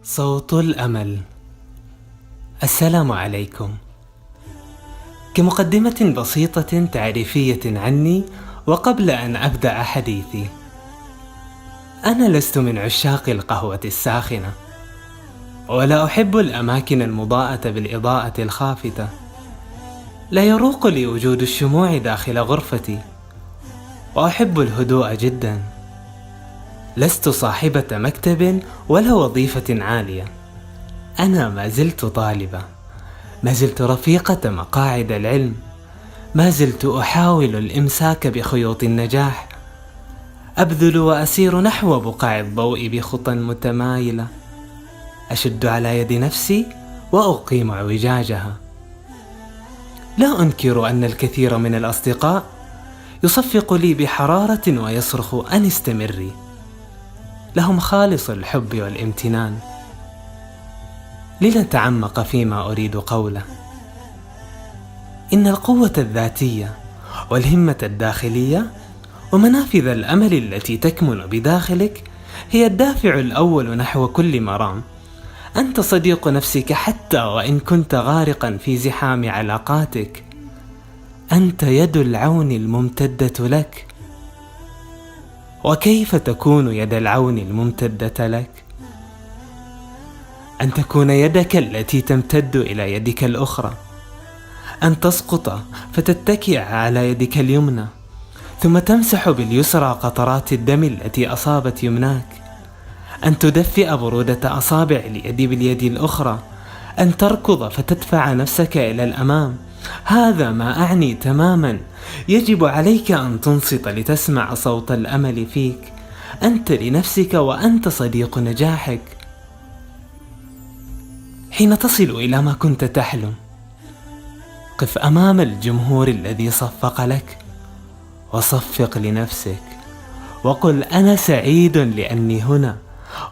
صوت الأمل. السلام عليكم. كمقدمة بسيطة تعريفية عني، وقبل أن أبدأ حديثي، أنا لست من عشاق القهوة الساخنة، ولا أحب الأماكن المضاءة بالإضاءة الخافتة. لا يروق لي وجود الشموع داخل غرفتي، وأحب الهدوء جدا. لست صاحبة مكتب ولا وظيفة عالية، أنا ما زلت طالبة، ما زلت رفيقة مقاعد العلم، ما زلت أحاول الإمساك بخيوط النجاح، أبذل وأسير نحو بقاع الضوء بخطى متمايلة، أشد على يد نفسي وأقيم اعوجاجها. لا أنكر أن الكثير من الأصدقاء يصفق لي بحرارة ويصرخ أن استمري، لهم خالص الحب والامتنان. لنتعمق فيما أريد قوله. إن القوة الذاتية والهمة الداخلية ومنافذ الأمل التي تكمن بداخلك هي الدافع الأول نحو كل مرام. أنت صديق نفسك حتى وإن كنت غارقا في زحام علاقاتك، أنت يد العون الممتدة لك. وكيف تكون يد العون الممتدة لك؟ أن تكون يدك التي تمتد إلى يدك الأخرى، أن تسقط فتتكئ على يدك اليمنى، ثم تمسح باليسرى قطرات الدم التي أصابت يمناك، أن تدفئ برودة أصابع اليد باليد الأخرى، أن تركض فتدفع نفسك إلى الأمام. هذا ما أعني تماما. يجب عليك أن تنصت لتسمع صوت الأمل فيك، أنت لنفسك وأنت صديق نجاحك. حين تصل إلى ما كنت تحلم، قف أمام الجمهور الذي صفق لك، وصفق لنفسك وقل: أنا سعيد لأني هنا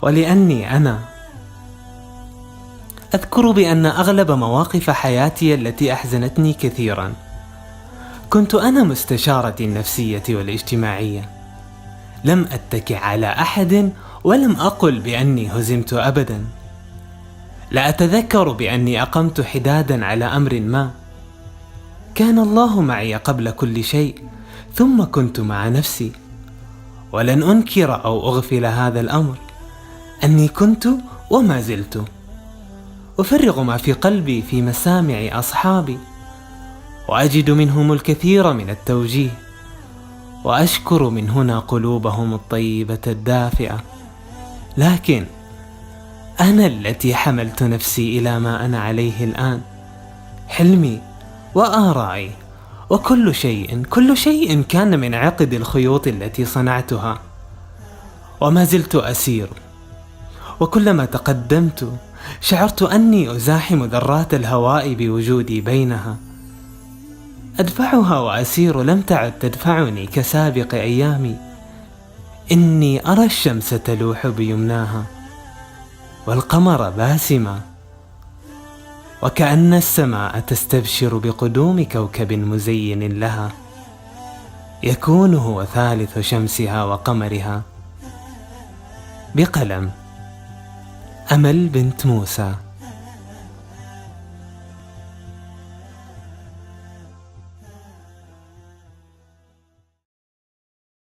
ولأني أنا. أذكر بأن أغلب مواقف حياتي التي أحزنتني كثيرا كنت أنا مستشارتي النفسية والاجتماعية. لم أتكئ على أحد ولم أقل بأني هزمت أبدا. لا أتذكر بأني أقمت حدادا على أمر ما. كان الله معي قبل كل شيء، ثم كنت مع نفسي. ولن أنكر أو أغفل هذا الأمر، أني كنت وما زلت أفرغ ما في قلبي في مسامع أصحابي، وأجد منهم الكثير من التوجيه، وأشكر من هنا قلوبهم الطيبة الدافئة. لكن أنا التي حملت نفسي إلى ما أنا عليه الآن. حلمي وآرائي وكل شيء كان من عقد الخيوط التي صنعتها، وما زلت أسير. وكلما تقدمت شعرت أني أزاحم ذرات الهواء بوجودي بينها، أدفعها وأسير. لم تعد تدفعني كسابق أيامي. إني أرى الشمس تلوح بيمناها، والقمر باسما، وكأن السماء تستبشر بقدوم كوكب مزين لها، يكون هو ثالث شمسها وقمرها. بقلم أمل بنت موسى.